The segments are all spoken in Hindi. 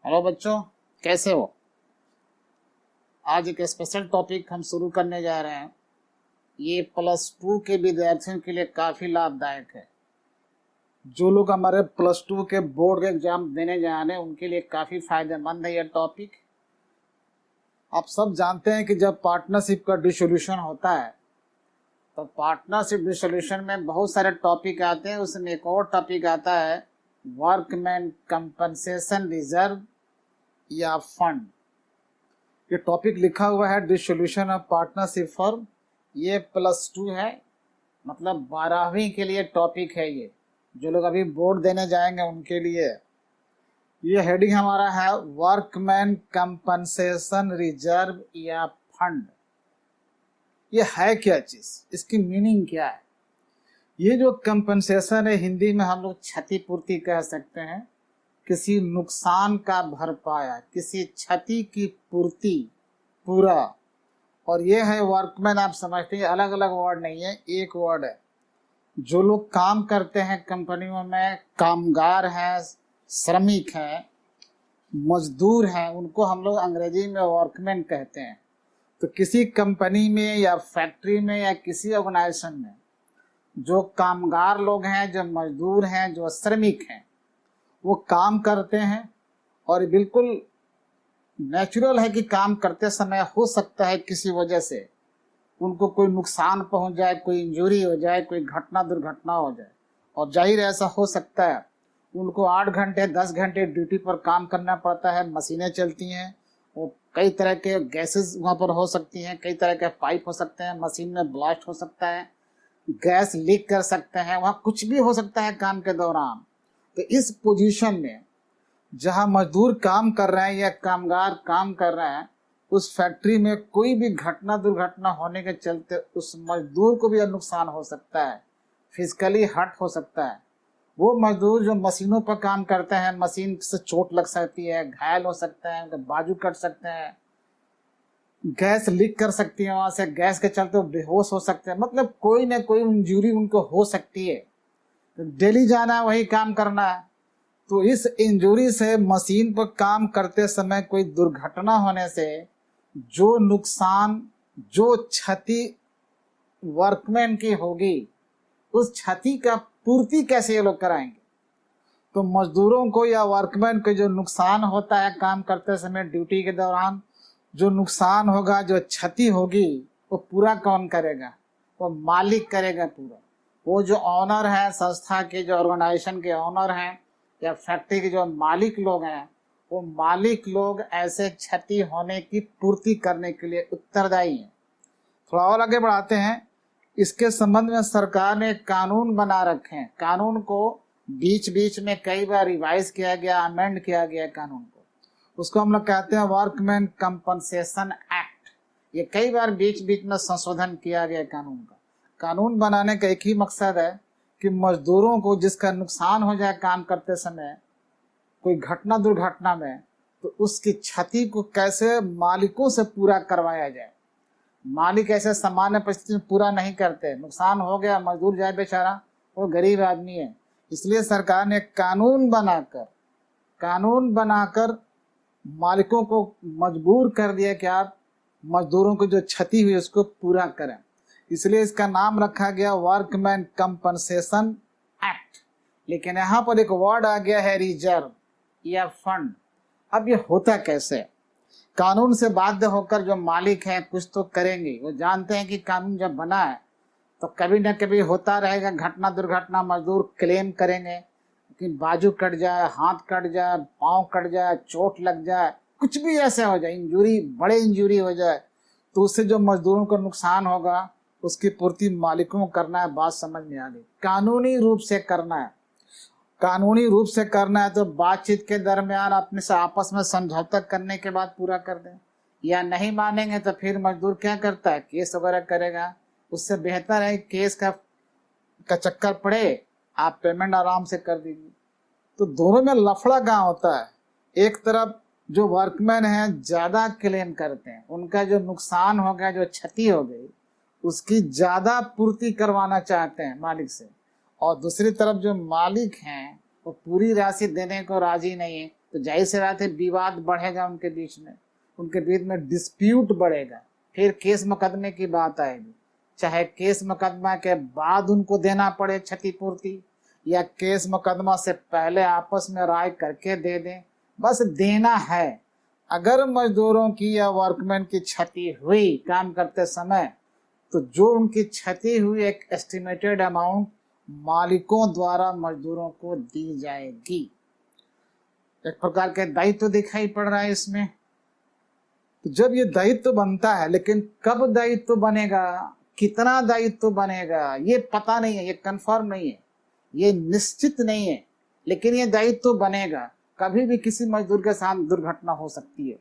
हेलो बच्चों, कैसे हो? आज एक स्पेशल टॉपिक हम शुरू करने जा रहे हैं। ये +2 के विद्यार्थियों के लिए काफ़ी लाभदायक है। जो लोग हमारे +2 के बोर्ड के एग्जाम देने जा रहे हैं उनके लिए काफ़ी फायदेमंद है यह टॉपिक। आप सब जानते हैं कि जब पार्टनरशिप का डिसोल्यूशन होता है तो पार्टनरशिप डिसोल्यूशन में बहुत सारे टॉपिक आते हैं। उसमें एक और टॉपिक आता है वर्कमैन कंपनसेशन रिजर्व या फंड। ये टॉपिक लिखा हुआ है डिसोल्यूशन ऑफ पार्टनरशिप फर्म। ये +2 है, मतलब 12वीं के लिए टॉपिक है। ये जो लोग अभी बोर्ड देने जाएंगे उनके लिए। ये हेडिंग हमारा है वर्कमैन कंपनसेशन रिजर्व या फंड। ये है क्या चीज, इसकी मीनिंग क्या है? ये जो कंपनसेशन है हिंदी में हम लोग क्षतिपूर्ति कह सकते हैं। किसी नुकसान का भरपाया, किसी क्षति की पूर्ति, पूरा। और ये है वर्कमैन। आप समझते हैं अलग अलग वर्ड नहीं है, एक वर्ड है। जो लोग काम करते हैं कंपनियों में, कामगार हैं, श्रमिक हैं, मजदूर हैं, उनको हम लोग अंग्रेजी में वर्कमैन कहते हैं। तो किसी कंपनी में या फैक्ट्री में या किसी ऑर्गेनाइजेशन में जो कामगार लोग हैं, जो मजदूर हैं, जो श्रमिक हैं, वो काम करते हैं। और बिल्कुल नेचुरल है कि काम करते समय हो सकता है किसी वजह से उनको कोई नुकसान पहुंच जाए, कोई इंजरी हो जाए, कोई घटना दुर्घटना हो जाए। और जाहिर ऐसा हो सकता है उनको 8 घंटे 10 घंटे ड्यूटी पर काम करना पड़ता है। मशीनें चलती हैं, वो कई तरह के गैसेस वहाँ पर हो सकती हैं, कई तरह के पाइप हो सकते हैं, मशीन में ब्लास्ट हो सकता है, गैस लीक कर सकते हैं, वहाँ कुछ भी हो सकता है काम के दौरान। तो इस पोजीशन में जहां मजदूर काम कर रहे हैं या कामगार काम कर रहे हैं, उस फैक्ट्री में कोई भी घटना दुर्घटना होने के चलते उस मजदूर को भी नुकसान हो सकता है, फिजिकली हर्ट हो सकता है। वो मजदूर जो मशीनों पर काम करते हैं, मशीन से चोट लग सकती है, घायल हो सकते हैं, उनके बाजू कट सकते हैं, गैस लीक कर सकती है, वहां से गैस के चलते वो बेहोश हो सकते हैं। मतलब कोई ना कोई इंजरी उनको हो सकती है। तो डेली जाना है, वही काम करना है। तो इस इंजरी से मशीन पर काम करते समय कोई दुर्घटना होने से जो नुकसान, जो क्षति वर्कमैन की होगी, उस क्षति का पूर्ति कैसे ये लोग कराएंगे? तो मजदूरों को या वर्कमैन को जो नुकसान होता है काम करते समय ड्यूटी के दौरान, जो नुकसान होगा, जो क्षति होगी, वो पूरा कौन करेगा? वो मालिक करेगा पूरा। वो जो ऑनर है, संस्था के जो ऑर्गेनाइजेशन के ऑनर हैं या फैक्ट्री के जो मालिक लोग हैं, वो मालिक लोग ऐसे क्षति होने की पूर्ति करने के लिए उत्तरदायी हैं। थोड़ा और आगे बढ़ाते हैं। इसके संबंध में सरकार ने कानून बना रखे हैं। कानून को बीच बीच में कई बार रिवाइज किया गया, अमेंड किया गया कानून को। उसको हम लोग कहते हैं वर्कमैन कंपनसेशन एक्ट। ये कई बार बीच बीच में संशोधन किया गया कानून का। कानून बनाने का एक ही मकसद है कि मजदूरों को जिसका नुकसान हो जाए काम करते समय कोई घटना दुर्घटना में, तो उसकी क्षति को कैसे मालिकों से पूरा करवाया जाए। मालिक ऐसे सामान्य परिस्थिति में पूरा नहीं करते। नुकसान हो गया, मजदूर जाए बेचारा, वो गरीब आदमी है। इसलिए सरकार ने कानून बनाकर मालिकों को मजबूर कर दिया कि आप मजदूरों को जो क्षति हुई उसको पूरा करें। इसलिए इसका नाम रखा गया वर्कमैन कंपनसेशन एक्ट। लेकिन यहाँ पर एक वर्ड आ गया है रिजर्व या फंड। अब ये होता कैसे? कानून से बाध्य होकर जो मालिक हैं कुछ तो करेंगे। वो जानते हैं कि कानून जब बना है तो कभी न कभी होता रहेगा घटना दुर्घटना, मजदूर क्लेम करेंगे कि बाजू कट जाए, हाथ कट जाए, पाँव कट जाए, चोट लग जाए, कुछ भी ऐसे हो जाए, इंजरी, बड़े इंजरी हो जाए, तो उससे जो मजदूरों को नुकसान होगा उसकी पूर्ति मालिकों को करना है। बात समझ में आ गई? कानूनी रूप से करना है। कानूनी रूप से करना है तो बातचीत के दरमियान अपने से आपस में समझौता करने के बाद पूरा कर दें। या नहीं मानेंगे तो फिर मजदूर क्या करता है, केस वगैरह करेगा। उससे बेहतर है केस का चक्कर पड़े, आप पेमेंट आराम से कर दीजिए। तो दोनों में लफड़ा कहाँ होता है? एक तरफ जो वर्कमैन हैं ज्यादा क्लेम करते हैं, उनका जो नुकसान हो गया, जो क्षति हो गई, उसकी ज्यादा पूर्ति करवाना चाहते हैं मालिक से। और दूसरी तरफ जो मालिक हैं वो पूरी राशि देने को राजी नहीं है, तो जाहिर सी बात है विवाद बढ़ेगा उनके बीच में डिस्प्यूट बढ़ेगा, फिर केस मुकदमे की बात आएगी। चाहे केस मुकदमा के बाद उनको देना पड़े क्षतिपूर्ति या केस मुकदमा से पहले आपस में राय करके दे दें, बस देना है। अगर मजदूरों की या वर्कमैन की क्षति हुई काम करते समय, तो जो उनकी क्षति हुई एक एस्टिमेटेड अमाउंट मालिकों द्वारा मजदूरों को दी जाएगी। एक प्रकार के दायित्व दिखाई पड़ रहा है इसमें। तो जब ये दायित्व बनता है, लेकिन कब दायित्व बनेगा, कितना दायित्व बनेगा, ये पता नहीं है, ये कंफर्म नहीं है, ये निश्चित नहीं है, लेकिन ये दायित्व बनेगा। कभी भी किसी मजदूर के साथ दुर्घटना हो सकती है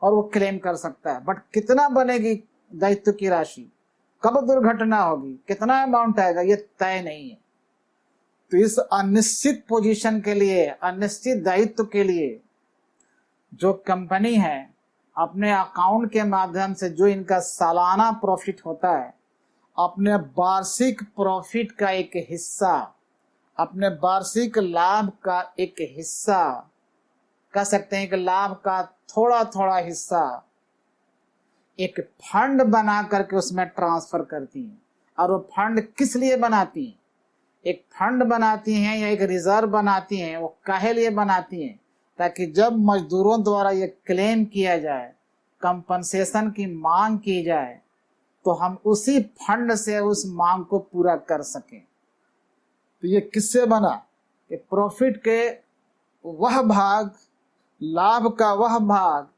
और वो क्लेम कर सकता है, बट कितना बनेगी दायित्व की राशि, कब दुर्घटना होगी, कितना अमाउंट आएगा, ये तय नहीं है। तो इस अनिश्चित पोजीशन के लिए, अनिश्चित दायित्व के लिए जो कंपनी है अपने अकाउंट के माध्यम से जो इनका सालाना प्रॉफिट होता है, अपने वार्षिक प्रॉफिट का एक हिस्सा, अपने वार्षिक लाभ का एक हिस्सा, कह सकते हैं कि लाभ का थोड़ा थोड़ा हिस्सा एक फंड बना करके उसमें ट्रांसफर करती हैं। और वो फंड किस लिए बनाती हैं? एक फंड बनाती हैं या एक रिजर्व बनाती हैं, वो काहे लिए बनाती हैं? ताकि जब मजदूरों द्वारा ये क्लेम किया जाए, कंपनसेशन की मांग की जाए, तो हम उसी फंड से उस मांग को पूरा कर सकें। तो ये किससे बना कि प्रॉफिट के वह भाग, लाभ का वह भाग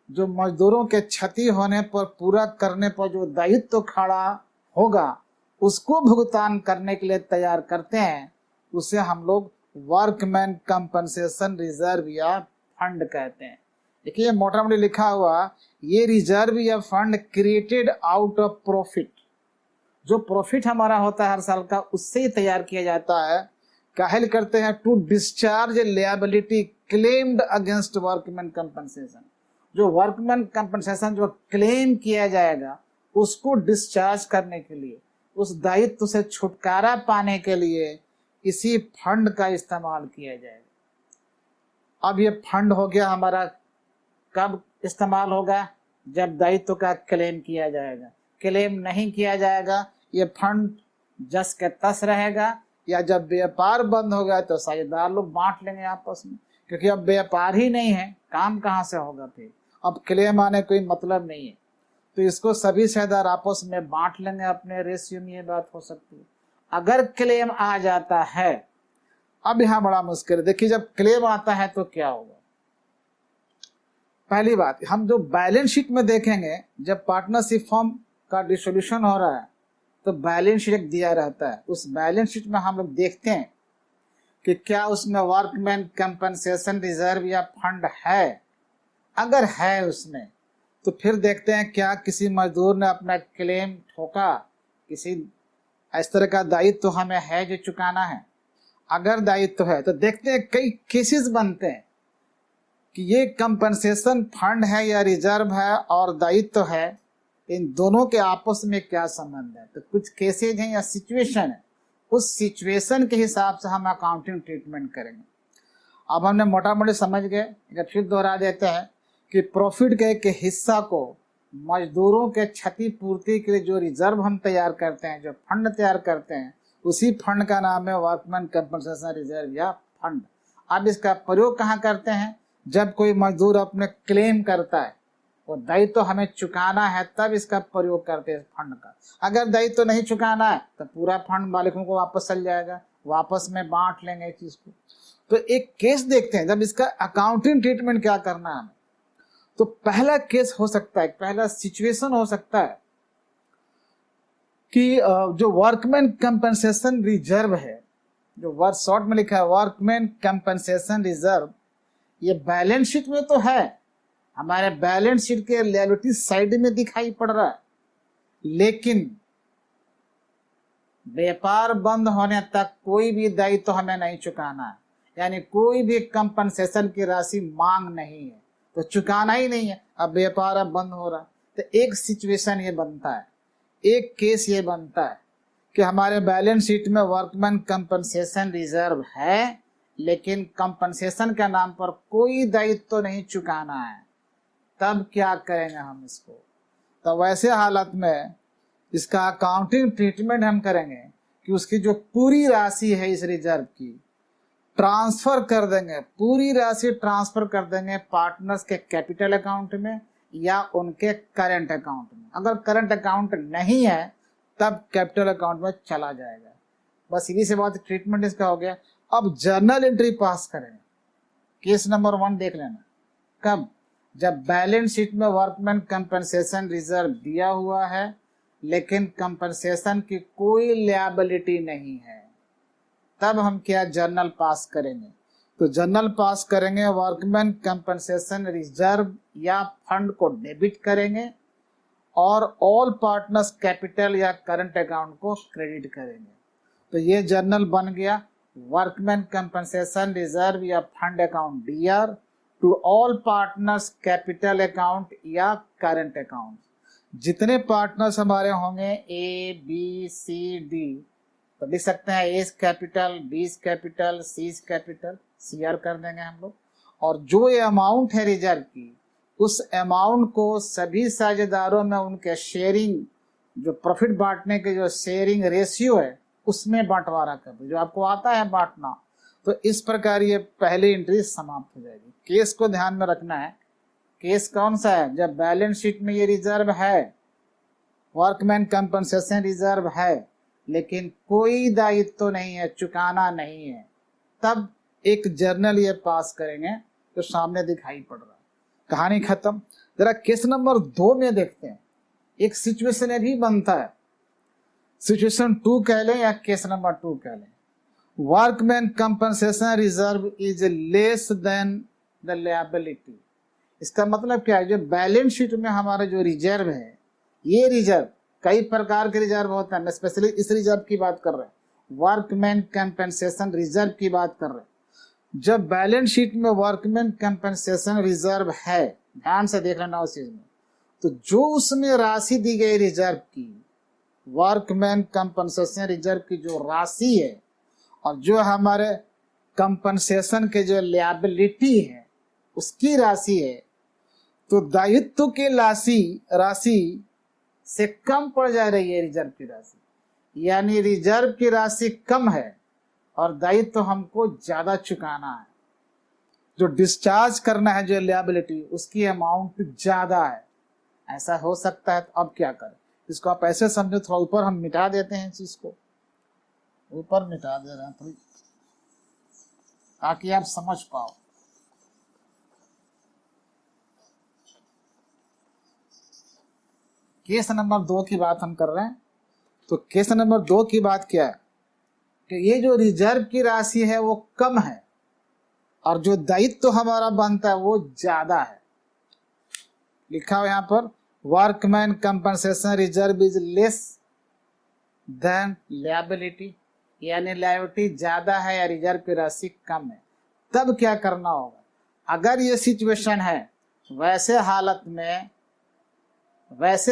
जो मजदूरों के क्षति होने पर पूरा करने पर जो दायित्व खड़ा होगा, उसको भुगतान करने के लिए तैयार करते हैं, उसे हम लोग वर्कमैन कंपनसेशन रिजर्व या फंड कहते हैं। देखिए मोटा मोटी लिखा हुआ, ये रिजर्व या fund created out of profit, जो प्रॉफिट हमारा होता है हर साल का, उससे ही तैयार किया जाता है। काहे करते हैं? To discharge liability claimed against workman compensation. जो वर्कमैन कंपनसेशन जो क्लेम किया जाएगा, उसको डिस्चार्ज करने के लिए, उस दायित्व से छुटकारा पाने के लिए इसी फंड का इस्तेमाल किया जाएगा। अब ये फंड हो गया हमारा, कब इस्तेमाल होगा? जब दायित्व का क्लेम किया जाएगा। क्लेम नहीं किया जाएगा, ये फंड जस के तस रहेगा, या जब व्यापार बंद हो गया तो साझेदार लोग बांट लेंगे आपस में, क्योंकि अब व्यापार ही नहीं है, काम कहाँ से होगा फिर? अब क्लेम आने कोई मतलब नहीं है, तो इसको सभी साझेदार आपस में बांट लेंगे अपने रेशियो में। ये बात हो सकती है। अगर क्लेम आ जाता है, अब यहाँ बड़ा मुश्किल है। देखिए जब क्लेम आता है तो क्या होगा? पहली बात, हम जो बैलेंस शीट में देखेंगे, जब पार्टनरशिप फॉर्म का डिसोल्यूशन हो रहा है तो बैलेंस शीट दिया रहता है। उस बैलेंस शीट में हम लोग देखते हैं कि क्या उसमें वर्कमैन कंपनसेशन रिजर्व या फंड है। अगर है उसमें, तो फिर देखते हैं क्या किसी मजदूर ने अपना क्लेम ठोका, किसी इस तरह का दायित्व हमें है जो चुकाना है। अगर दायित्व है तो देखते हैं, कई केसेस बनते हैं कि ये कंपनसेशन फंड है या रिजर्व है और दायित्व है, इन दोनों के आपस में क्या संबंध है। तो कुछ केसेज हैं या सिचुएशन है, उस सिचुएशन के हिसाब से हम अकाउंटिंग ट्रीटमेंट करेंगे। अब हमने मोटा मोटी समझ गए, अगर फिर दोहरा देते हैं कि प्रॉफिट के एक हिस्सा को मजदूरों के क्षतिपूर्ति के लिए जो रिजर्व हम तैयार करते हैं, जो फंड तैयार करते हैं, उसी फंड का नाम है वर्कमैन कंपनसेशन रिजर्व या फंड। अब इसका प्रयोग कहाँ करते हैं? जब कोई मजदूर अपने क्लेम करता है, वो दायित्व हमें चुकाना है, तब इसका प्रयोग करते हैं फंड का। अगर दायित्व नहीं चुकाना है तो पूरा फंड मालिकों को वापस चल जाएगा, वापस में बांट लेंगे इस चीज को। तो एक केस देखते हैं, जब इसका अकाउंटिंग ट्रीटमेंट क्या करना है। तो पहला केस हो सकता है, पहला सिचुएशन हो सकता है कि जो वर्कमैन कंपनसेशन रिजर्व है, जो वर्ड शॉर्ट में लिखा है वर्कमैन कंपनसेशन रिजर्व, ये बैलेंस शीट में तो है, हमारे बैलेंस शीट के लायबिलिटी साइड में दिखाई पड़ रहा है, लेकिन व्यापार बंद होने तक कोई भी दायित्व तो हमें नहीं चुकाना है, यानी कोई भी कंपनसेशन की राशि मांग नहीं है, तो चुकाना ही नहीं है। अब व्यापार अब बंद हो रहा है, तो एक सिचुएशन ये बनता है, एक केस ये बनता है कि हमारे बैलेंस शीट में वर्कमैन कंपनसेशन रिजर्व है, लेकिन कंपनसेशन के नाम पर कोई दायित्व तो नहीं चुकाना है, तब क्या करेंगे हम इसको? तो वैसे हालत में इसका अकाउंटिंग ट्रीटमेंट हम करेंगे कि उसकी जो पूरी राशि है इस रिजर्व की ट्रांसफर कर देंगे, पूरी राशि ट्रांसफर कर देंगे पार्टनर्स के कैपिटल अकाउंट में या उनके करंट अकाउंट में। अगर करंट अकाउंट नहीं है तब कैपिटल अकाउंट में चला जाएगा। बस इसी से बात, ट्रीटमेंट इसका हो गया। अब जर्नल एंट्री पास करेंगे। केस नंबर 1 देख लेना। कब? जब बैलेंस शीट में वर्कमैन कंपनसेशन रिजर्व दिया हुआ है लेकिन कंपनसेशन की कोई लिएबिलिटी नहीं है, तब हम क्या जर्नल पास करेंगे? तो जर्नल पास करेंगे, वर्कमैन कंपनसेशन रिजर्व या फंड को डेबिट करेंगे और ऑल पार्टनर्स कैपिटल या करंट अकाउंट को क्रेडिट करेंगे। तो ये जर्नल बन गया वर्कमैन कंपनसेशन रिजर्व या fund account DR to all partners capital account या करंट अकाउंट। जितने पार्टनर्स हमारे होंगे ए बी सी डी, तो लिख सकते हैं ए कैपिटल, बी कैपिटल, सी कैपिटल, सीआर कर देंगे हम लोग। और जो ये अमाउंट है रिजर्व की, उस अमाउंट को सभी साझेदारों में उनके शेयरिंग, जो प्रॉफिट बांटने के जो शेयरिंग रेशियो है उसमें बंटवारा कर दो, जो आपको आता है बांटना। तो इस प्रकार ये पहली एंट्री समाप्त हो जाएगी। केस को ध्यान में रखना है। केस कौन सा है? जब बैलेंस शीट में ये रिजर्व है, वर्कमैन कंपनसेशन रिजर्व है, लेकिन कोई दायित्व तो नहीं है, चुकाना नहीं है, तब एक जर्नल ये पास करेंगे तो सामने दिखाई पड़ रहा है। कहानी खत्म। जरा केस नंबर 2 में देखते हैं। एक सिचुएशन ये भी बनता है, सिचुएशन 2 कह लें या केस नंबर 2 कह लें। Workman compensation reserve is less than the liability. इसका मतलब क्या है? जो बैलेंस शीट में हमारा जो रिजर्व है, ये रिजर्व कई प्रकार के रिजर्व होते हैं, स्पेशली इस रिजर्व की बात कर रहे हैं, वर्कमैन कंपनसेशन रिजर्व की बात कर रहे हैं। जब बैलेंस शीट में वर्कमैन कंपनसेशन रिजर्व है, ध्यान से देख लेना उस चीज में, तो जो उसमें राशि दी गई रिजर्व की, वर्कमैन कंपनसेशन रिजर्व की जो राशि है और जो हमारे कंपनसेशन के जो लिएबिलिटी है उसकी राशि है, तो दायित्व की राशि से कम पड़ जा रही है रिजर्व की राशि, यानी रिजर्व की राशि कम है और दायित्व हमको ज्यादा चुकाना है। जो डिस्चार्ज करना है जो लिएबिलिटी, उसकी अमाउंट ज्यादा है। ऐसा हो सकता है। तो अब क्या करें? इसको आप ऐसे समझो, थोड़ा ऊपर हम मिटा देते हैं, चीज को ऊपर मिटा दे रहे हैं थोड़ी, ताकि आप समझ पाओ। केस नंबर 2 की बात हम कर रहे हैं। तो केस नंबर 2 की बात क्या है कि ये जो रिजर्व की राशि है वो कम है और जो दायित्व तो हमारा बनता है वो ज्यादा है। लिखा हुआ यहाँ पर workman compensation reserve is less than liability, यानी लिएबिलिटी ज्यादा है या रिजर्व की राशि कम है। तब क्या करना होगा? अगर ये सिचुएशन है, वैसे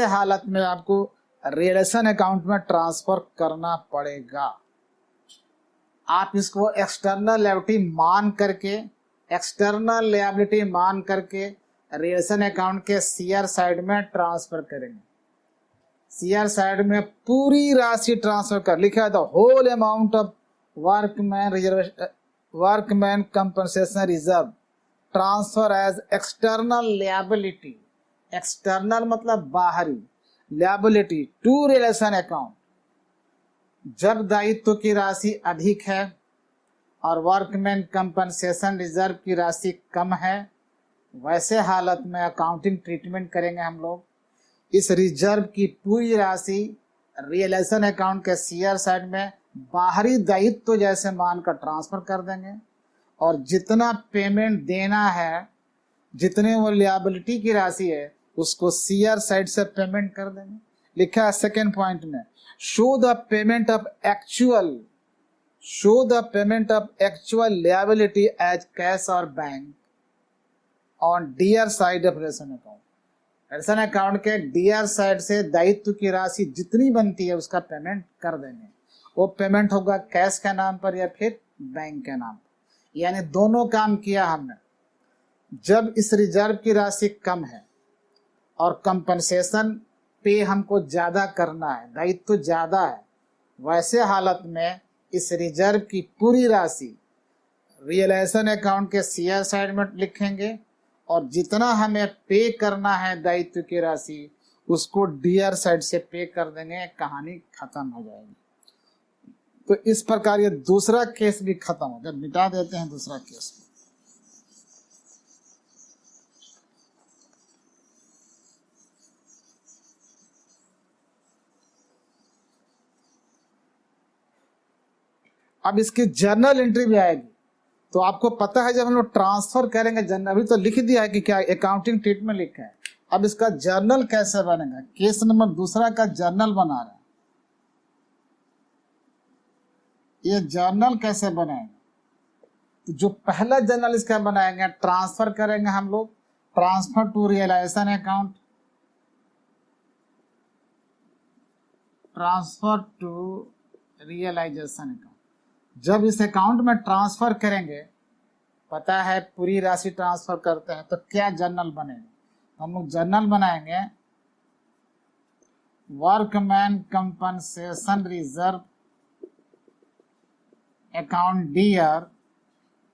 हालत में आपको रिलेशन अकाउंट में ट्रांसफर करना पड़ेगा। आप इसको एक्सटर्नल लिएबिलिटी मान करके रिलेशन अकाउंट के सीआर साइड में ट्रांसफर करेंगे। सीआर साइड में पूरी राशि ट्रांसफर कर, लिखा है the whole amount of workman compensation reserve transfer as external liability. External मतलब बाहरी, लिएबिलिटी टू रिलेशन अकाउंट। जब दायित्व की राशि अधिक है और वर्कमैन कंपनसेशन रिजर्व की राशि कम है, वैसे हालत में अकाउंटिंग ट्रीटमेंट करेंगे हम लोग। इस रिजर्व की पूरी राशि रिलेशन अकाउंट के सीआर साइड में बाहरी दायित्व जैसे मानकर ट्रांसफर कर देंगे और जितना पेमेंट देना है, जितने वो लिएबिलिटी की राशि है, उसको सीआर साइड से पेमेंट कर देंगे। लिखा है सेकेंड पॉइंट में, show the payment of actual liability as cash और bank on DR side of relation account. Relation account के डीआर साइड से दायित्व की राशि जितनी बनती है उसका पेमेंट कर देंगे। वो पेमेंट होगा कैश के नाम पर या फिर बैंक के नाम पर। यानी दोनों काम किया हमने। जब इस रिजर्व की राशि कम है और कंपनसेशन पे हमको ज़्यादा करना है, दायित्व तो ज़्यादा है, वैसे हालत में इस रिजर्व की पूरी राशि रियलाइजेशन अकाउंट के शेयर साइड में लिखेंगे और जितना हमें पे करना है दायित्व की राशि उसको डीआर साइड से पे कर देंगे, कहानी खत्म हो जाएगी। तो इस प्रकार ये दूसरा केस भी खत्म हो गया। मिटा देते हैं दूसरा केस। अब इसकी जर्नल एंट्री भी आएगी। तो आपको पता है जब हम लोग ट्रांसफर करेंगे जर्नल, अभी तो लिख दिया है कि क्या अकाउंटिंग ट्रीटमेंट लिखा है, अब इसका जर्नल कैसे बनेगा। केस नंबर दूसरा का जर्नल बना रहे हैं। ये जर्नल कैसे बनाएंगे, तो जो पहला जर्नल इसका बनाएंगे, ट्रांसफर करेंगे हम लोग, transfer to realisation account, transfer to realisation account. जब इस अकाउंट में ट्रांसफर करेंगे, पता है पूरी राशि ट्रांसफर करते हैं, तो क्या जर्नल बनेगा। हम लोग जर्नल बनाएंगे workman compensation reserve account dear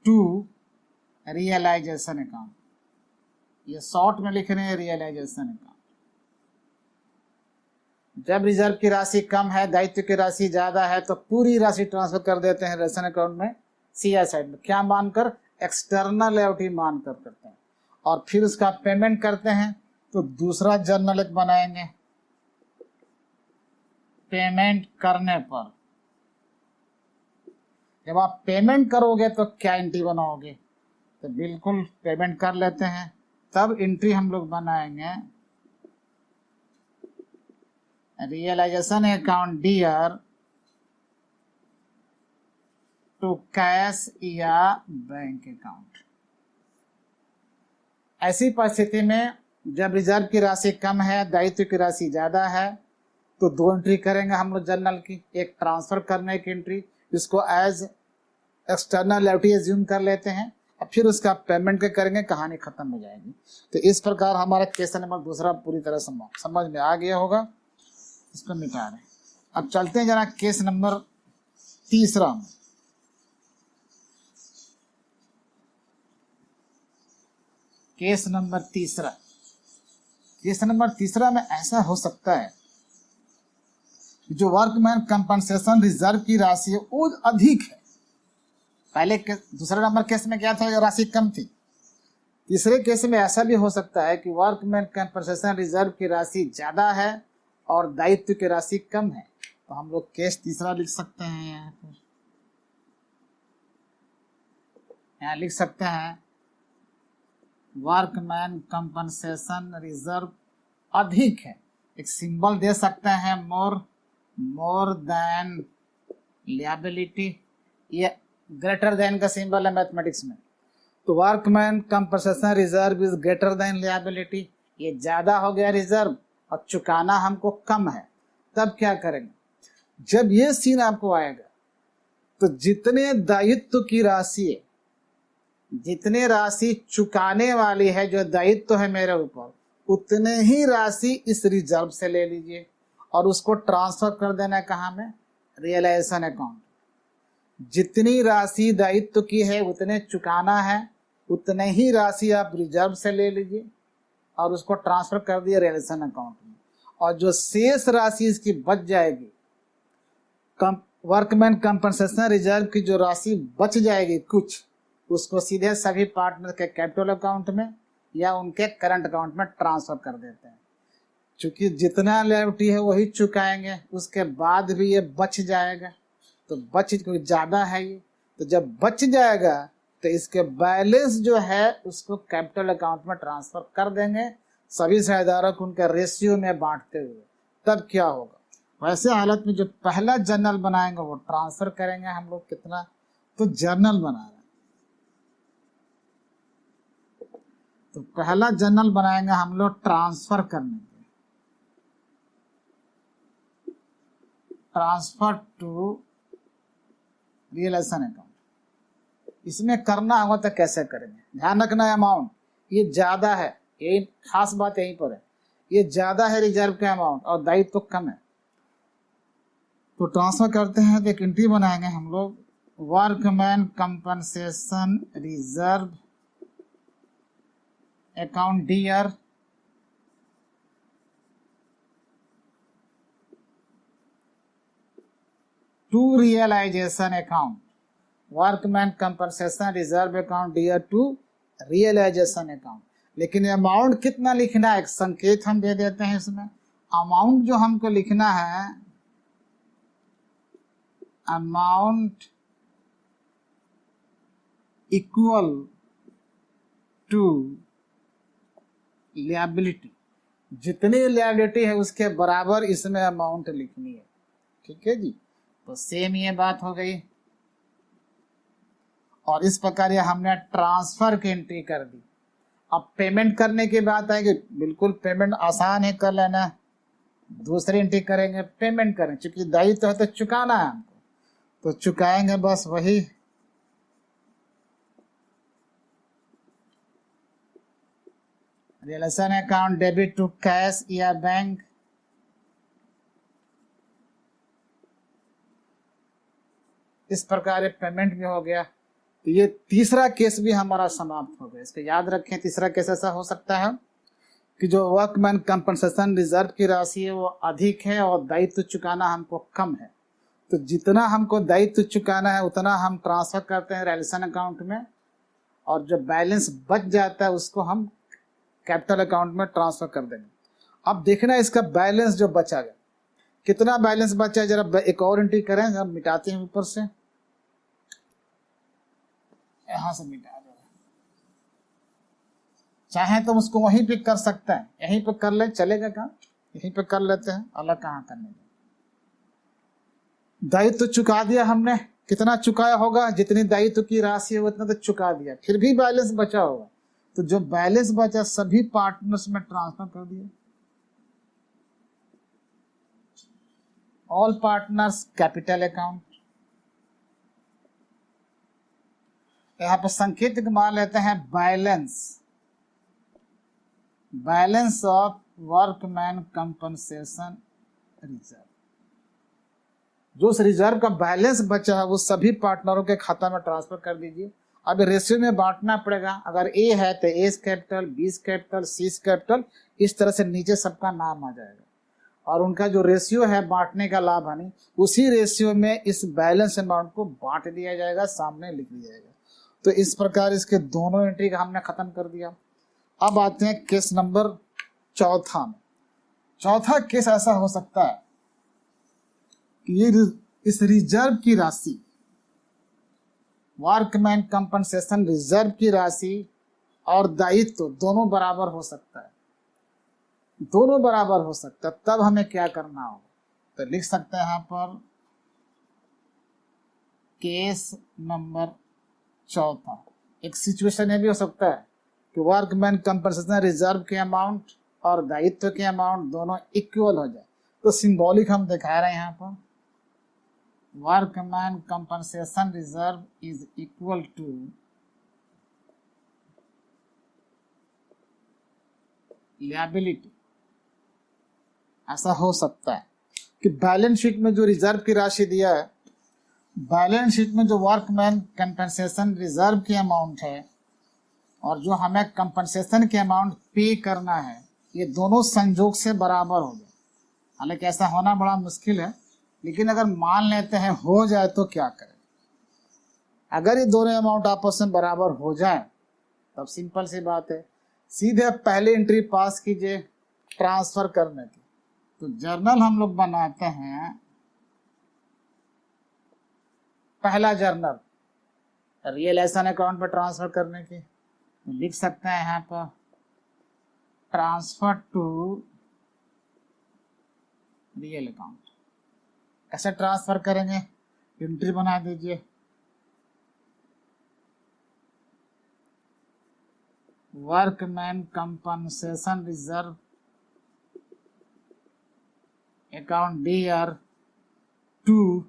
to realisation account. ये शॉर्ट में लिख रहे हैं रियलाइजेशन अकाउंट। जब रिजर्व की राशि कम है, दायित्व की राशि ज्यादा है, तो पूरी राशि ट्रांसफर कर देते हैं रियलाइजेशन अकाउंट में सीआर साइड में। क्या मानकर, एक्सटर्नल लायबिलिटी मानकर करते हैं, और फिर उसका पेमेंट करते हैं। तो दूसरा जर्नल एक बनाएंगे, पेमेंट करने पर। जब आप पेमेंट करोगे तो क्या एंट्री बनाओगे, तो बिल्कुल पेमेंट कर लेते हैं, तब एंट्री हम लोग बनाएंगे realisation account dear to cash या बैंक अकाउंट। ऐसी परिस्थिति में जब रिजर्व की राशि कम है, दायित्व की राशि ज्यादा है, तो दो एंट्री करेंगे हम लोग जर्नल की। एक ट्रांसफर करने की एंट्री, इसको एज एक्सटर्नल लायबिलिटी एज्यूम कर लेते हैं, और फिर उसका पेमेंट के करेंगे, कहानी खत्म हो जाएगी। तो इस प्रकार हमारा केस नंबर दूसरा पूरी तरह समझ में आ गया होगा। इसको मिटा रहे हैं। अब चलते हैं जरा केस नंबर तीसरा में। केस नंबर तीसरा, केस नंबर तीसरा में ऐसा हो सकता है जो वर्कमैन कंपनसेशन रिजर्व की राशि है वो अधिक है। पहले दूसरा नंबर केस में क्या था, राशि कम थी। तीसरे केस में ऐसा भी हो सकता है कि वर्कमैन कंपनसेशन रिजर्व की राशि ज्यादा है और दायित्व की राशि कम है। तो हम लोग केस तीसरा लिख सकते हैं। यहाँ लिख सकते हैं वर्कमैन कंपनसेशन रिजर्व अधिक है। एक सिंबल दे सकते हैं मोर देन लिएबिलिटी, ये ग्रेटर देन का सिंबल है मैथमेटिक्स में। तो workman compensation reserve is greater than liability, ये ज्यादा हो गया रिजर्व और चुकाना हमको कम है। तब क्या करेंगे, जब ये सीन आपको आएगा तो जितने दायित्व की राशि है, जितने राशि चुकाने वाली है, जो दायित्व है मेरे ऊपर, उतने ही राशि इस रिजर्व से ले लीजिए और उसको ट्रांसफर कर देना है कहाँ में, रियलाइजेशन अकाउंट। जितनी राशि दायित्व की है उतने चुकाना है, उतने ही राशि आप रिजर्व से ले लीजिए और उसको ट्रांसफर कर दिए रियलाइजेशन अकाउंट में। और जो शेष राशि इसकी बच जाएगी, वर्कमैन कंपनसेशन रिजर्व की जो राशि बच जाएगी कुछ, उसको सीधे सभी पार्टनर के कैपिटल अकाउंट में या उनके करंट अकाउंट में ट्रांसफर कर देते हैं। क्योंकि जितना लायबिलिटी है वही चुकाएंगे, उसके बाद भी ये बच जाएगा। तो बच क्योंकि ज़्यादा है ये, तो जब बच जाएगा तो इसके बैलेंस जो है उसको कैपिटल अकाउंट में ट्रांसफर कर देंगे, सभी शेयरधारक को उनके रेशियो में बांटते हुए। तब क्या होगा, वैसे हालत में जो पहला जर्नल बनाएंगे वो ट्रांसफर करेंगे हम लोग कितना, तो जर्नल बना रहे हैं। तो पहला जर्नल बनाएंगे हम लोग ट्रांसफर करने के, ट्रांसफर टू रियलाइजेशन अकाउंट। इसमें करना होगा तो कैसे करेंगे? ध्यान रखना, अमाउंट ये ज्यादा है, यही खास बात यहीं पर है, ये ज्यादा है रिजर्व का अमाउंट और दायित्व तो कम है। तो ट्रांसफर करते हैं तो एक एंट्री बनाएंगे हम लोग, workman compensation reserve account dear to realisation account, workman compensation reserve account dear to realisation account. लेकिन अमाउंट कितना लिखना है, एक संकेत हम दे देते हैं इसमें। अमाउंट जो हमको लिखना है, अमाउंट इक्वल टू लिएबिलिटी, जितनी लिएबिलिटी है उसके बराबर इसमें अमाउंट लिखनी है। ठीक है जी, तो सेम ये बात हो गई। और इस प्रकार ये हमने ट्रांसफर की एंट्री कर दी। अब पेमेंट करने की बात आएगी, बिल्कुल पेमेंट आसान है कर लेना। दूसरी एंट्री करेंगे, पेमेंट करें, चूंकि दायित्व है तो चुकाना है हमको, तो चुकाएंगे बस वही। Relation account debit to cash या बैंक, इस प्रकार पेमेंट भी हो गया। तो ये तीसरा केस भी हमारा समाप्त हो गया। इसको याद रखें, तीसरा केस ऐसा हो सकता है कि जो वर्कमैन कंपनसेशन रिजर्व की राशि है वो अधिक है और दायित्व चुकाना हमको कम है। तो जितना हमको दायित्व चुकाना है उतना हम ट्रांसफर करते हैं रिलेशन अकाउंट में, और जो बैलेंस बच जाता है उसको हम कैपिटल अकाउंट में ट्रांसफर कर देंगे। अब देखना इसका बैलेंस जो बचा गया, कितना बैलेंस बचा है, जरा एक और एंट्री करें, जरा मिटाते हैं ऊपर से, यहां से मिटा दो। चाहे तो उसको वहीं पे कर सकते हैं, यहीं पे कर ले, चलेगा कहाँ, यहीं पे कर लेते हैं, अलग कहाँ करने। दायित्व तो चुका दिया हमने, कितना चुकाया होगा, जितनी दायित्व की राशि है उतना तो चुका दिया, फिर भी बैलेंस बचा होगा, तो जो बैलेंस बचा सभी पार्टनर्स में ट्रांसफर कर दिया। All partners capital account. यहां पर संकेत मान लेते हैं balance, balance of workman compensation reserve. जो उस रिजर्व का बैलेंस बचा है वो सभी पार्टनरों के खाता में ट्रांसफर कर दीजिए। अब रेशियो में बांटना पड़ेगा, अगर ए है तो ए कैपिटल, बी कैपिटल, सी कैपिटल, इस तरह से नीचे सबका नाम आ जाएगा और उनका जो रेशियो है बांटने का लाभ हानि, उसी रेशियो में इस बैलेंस अमाउंट को बांट दिया जाएगा, सामने लिख दिया जाएगा। तो इस प्रकार इसके दोनों एंट्री का हमने खत्म कर दिया। अब आते हैं केस नंबर चौथा में। चौथा केस ऐसा हो सकता है कि ये इस रिजर्व की राशि, वर्कमैन कंपनसेशन रिजर्व की राशि और दायित्व दोनों बराबर हो सकता है, दोनों बराबर हो सकता है। तब हमें क्या करना होगा, तो लिख सकते हैं यहां पर केस नंबर चौथा। एक सिचुएशन ये भी हो सकता है कि वर्कमैन कंपनसेशन रिजर्व के अमाउंट और दायित्व के अमाउंट दोनों इक्वल हो जाए। तो सिंबॉलिक हम दिखा रहे हैं यहाँ पर, workman compensation reserve is equal to liability. ऐसा हो सकता है कि बैलेंस शीट में जो रिजर्व की राशि दिया है, बैलेंस शीट में जो वर्कमैन कंपनसेशन रिजर्व की अमाउंट है और जो हमें कंपनसेशन के अमाउंट पे करना है, ये दोनों संजोग से बराबर हो जाए। हालांकि ऐसा होना बड़ा मुश्किल है, लेकिन अगर मान लेते हैं हो जाए तो क्या करें। अगर ये दोनों अमाउंट आपस में बराबर हो जाए तब सिंपल सी बात है, सीधे पहले एंट्री पास कीजिए ट्रांसफर करने की। तो जर्नल हम लोग बनाते हैं, पहला जर्नल रियलाइजेशन अकाउंट पर ट्रांसफर करने की, तो लिख सकते हैं यहाँ पर ट्रांसफर टू रियल अकाउंट। कैसे ट्रांसफर करेंगे, एंट्री बना दीजिए, workman compensation reserve account dear to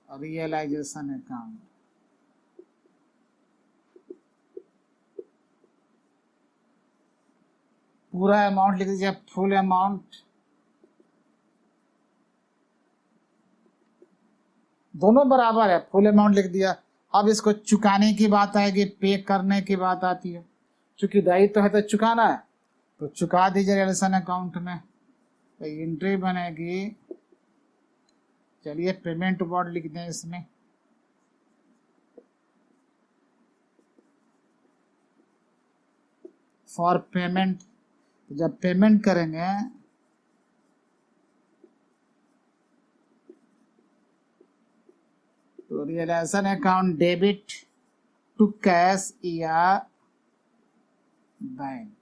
realisation account. पूरा अमाउंट लिख दीजिए, फुल अमाउंट, दोनों बराबर है, फुल अमाउंट लिख दिया। अब इसको चुकाने की बात आएगी, पे करने की बात आती है। चूंकि दायित्व है तो चुकाना है, तो चुका दीजिए रिलेशन अकाउंट में। तो एंट्री बनेगी, चलिए पेमेंट वर्ड लिख दें इसमें, फॉर पेमेंट। जब पेमेंट करेंगे तो relation account debit to cash या बैंक,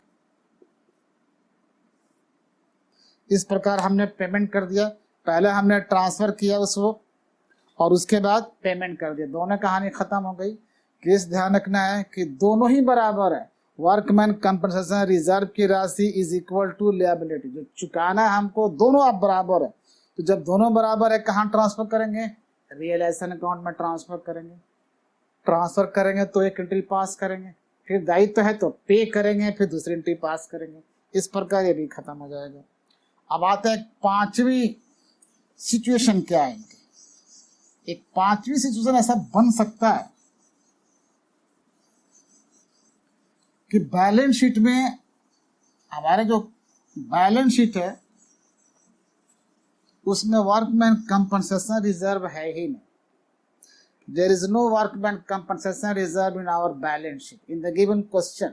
इस प्रकार हमने पेमेंट कर दिया। पहले हमने ट्रांसफर किया उसको और उसके बाद पेमेंट कर दिया, दोनों कहानी खत्म हो गई। केस ध्यान रखना है कि दोनों ही बराबर है। वर्कमैन कंपनसेशन रिजर्व की राशि इज इक्वल टू लिएबिलिटी, जो चुकाना है हमको, दोनों अब बराबर है। तो जब दोनों बराबर है, कहाँ ट्रांसफर करेंगे? रियलाइजेशन अकाउंट में ट्रांसफर करेंगे। ट्रांसफर करेंगे तो एक एंट्री पास करेंगे, फिर दायित्व है तो पे करेंगे, फिर दूसरी एंट्री पास करेंगे। इस प्रकार ये भी खत्म हो जाएगा। अब आते हैं पांचवी सिचुएशन, क्या है इनकी। एक पांचवी सिचुएशन ऐसा बन सकता है कि बैलेंस शीट में, हमारे जो बैलेंस शीट है उसमें वर्कमैन कंपनसेशन रिजर्व है ही नहीं। There is no workman compensation reserve in our balance sheet in the given question.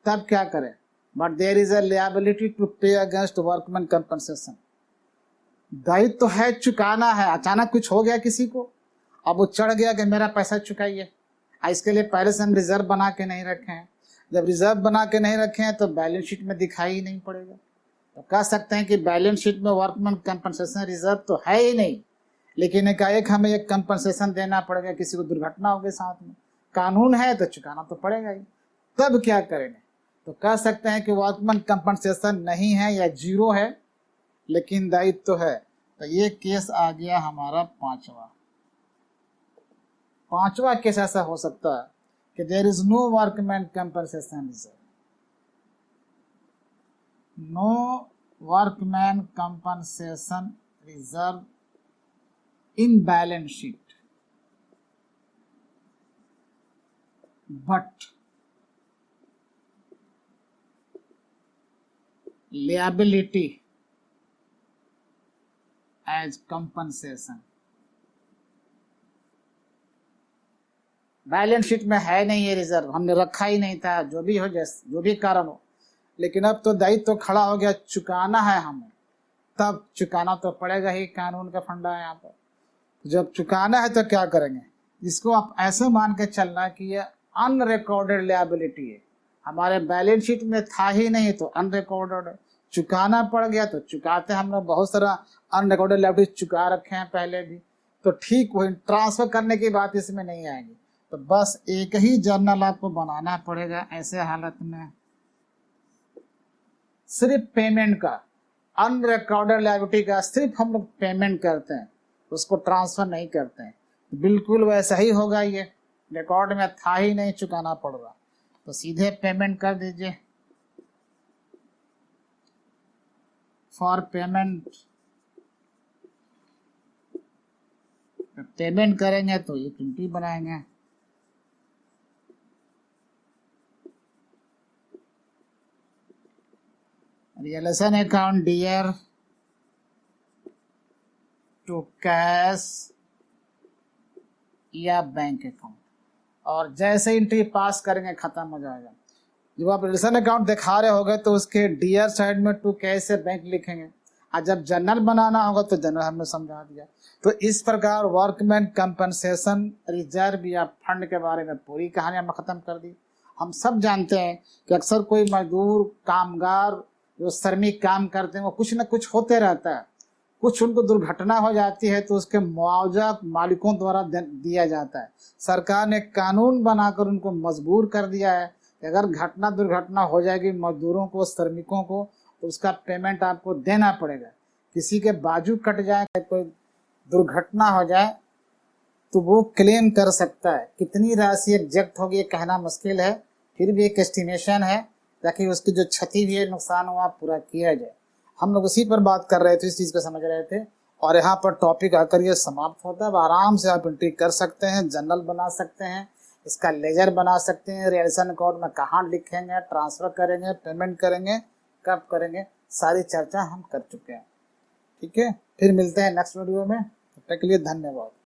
तब क्या करें? But there is a liability to pay against workman compensation. दायित्व तो है, चुकाना है। अचानक कुछ हो गया किसी को, अब वो चढ़ गया कि मेरा पैसा चुकाइए। इसके लिए पहले से हम रिजर्व बना के नहीं रखे हैं। जब रिजर्व बना के नहीं रखे हैं तो बैलेंस शीट में दिखाई ही नहीं पड़ेगा। तो कह सकते हैं कि बैलेंस शीट में वर्कमैन कंपनसेशन रिजर्व तो है ही नहीं, लेकिन एकाएक हमें एक कंपनसेशन देना पड़ेगा, किसी को दुर्घटना हो गई साथ में, कानून है तो चुकाना तो पड़ेगा ही। तब क्या करेंगे? तो कह सकते हैं कि वर्कमैन कंपनसेशन नहीं है या जीरो है, लेकिन दायित्व तो है। तो ये केस आ गया हमारा पांचवा केस ऐसा हो सकता है कि there is no workman compensation reserve, no workman compensation reserve in balance sheet, but liability as compensation। Balance sheet में है नहीं ये रिजर्व, हमने रखा ही नहीं था, जो भी हो, जैसे जो भी कारण हो, लेकिन अब तो दायित्व तो खड़ा हो गया, चुकाना है हमें, तब चुकाना तो पड़ेगा ही, कानून का फंडा है यहाँ पर। जब चुकाना है तो क्या करेंगे? इसको आप ऐसे मान के चलना कि ये अनरिकॉर्डेड लिएबिलिटी है, हमारे बैलेंस शीट में था ही नहीं तो अनरिकॉर्डेड है। चुकाना पड़ गया तो चुकाते, हम लोग बहुत सारा अनरिकॉर्डेड लिएबिलिटी चुका रखे हैं पहले भी, तो ठीक वही ट्रांसफर करने की बात इसमें नहीं आएगी। तो बस एक ही जर्नल आपको बनाना पड़ेगा ऐसे हालत में, सिर्फ पेमेंट का, अनरिकॉर्डेड लिएबिलिटी का सिर्फ हम लोग पेमेंट करते हैं, उसको ट्रांसफर नहीं करते हैं। बिल्कुल वैसा ही होगा, ये रिकॉर्ड में था ही नहीं, चुकाना पड़ रहा, तो सीधे पेमेंट कर दीजिए। फॉर पेमेंट, पेमेंट करेंगे तो ये एंट्री बनाएंगे, realisation account dear to cash या बैंक अकाउंट, और जैसे एंट्री पास करेंगे खत्म हो जाएगा। जब आप रिलेशन अकाउंट दिखा रहे होगे तो उसके डियर साइड में टू कैश से बैंक लिखेंगे, और जब जनरल बनाना होगा तो जनरल हमने समझा दिया। तो इस प्रकार वर्कमैन कंपनसेशन रिजर्व या फंड के बारे में पूरी कहानी हमने खत्म कर दी। हम सब जानते हैं कि अक्सर कोई मजदूर, कामगार जो श्रमिक काम करते हैं, वो कुछ न कुछ होते रहता है, कुछ उनको दुर्घटना हो जाती है तो उसके मुआवजा मालिकों द्वारा दिया जाता है। सरकार ने कानून बनाकर उनको मजबूर कर दिया है कि अगर घटना दुर्घटना हो जाएगी मजदूरों को, श्रमिकों को, तो उसका पेमेंट आपको देना पड़ेगा। किसी के बाजू कट जाए, कोई दुर्घटना हो जाए तो वो क्लेम कर सकता है। कितनी राशि एग्जैक्ट होगी ये कहना मुश्किल है, फिर भी एक एस्टिमेशन है ताकि उसकी जो क्षति हुई है, नुकसान हुआ, पूरा किया जाए। हम लोग उसी पर बात कर रहे थे, इस चीज़ को समझ रहे थे, और यहाँ पर टॉपिक आकर ये समाप्त होता है। अब आराम से आप एंट्री कर सकते हैं, जर्नल बना सकते हैं, इसका लेजर बना सकते हैं, रिएक्शन अकाउंट में कहाँ लिखेंगे, ट्रांसफ़र करेंगे, पेमेंट करेंगे, कब करेंगे, सारी चर्चा हम कर चुके हैं। ठीक है, फिर मिलते हैं नेक्स्ट वीडियो में। तब तक के लिए धन्यवाद।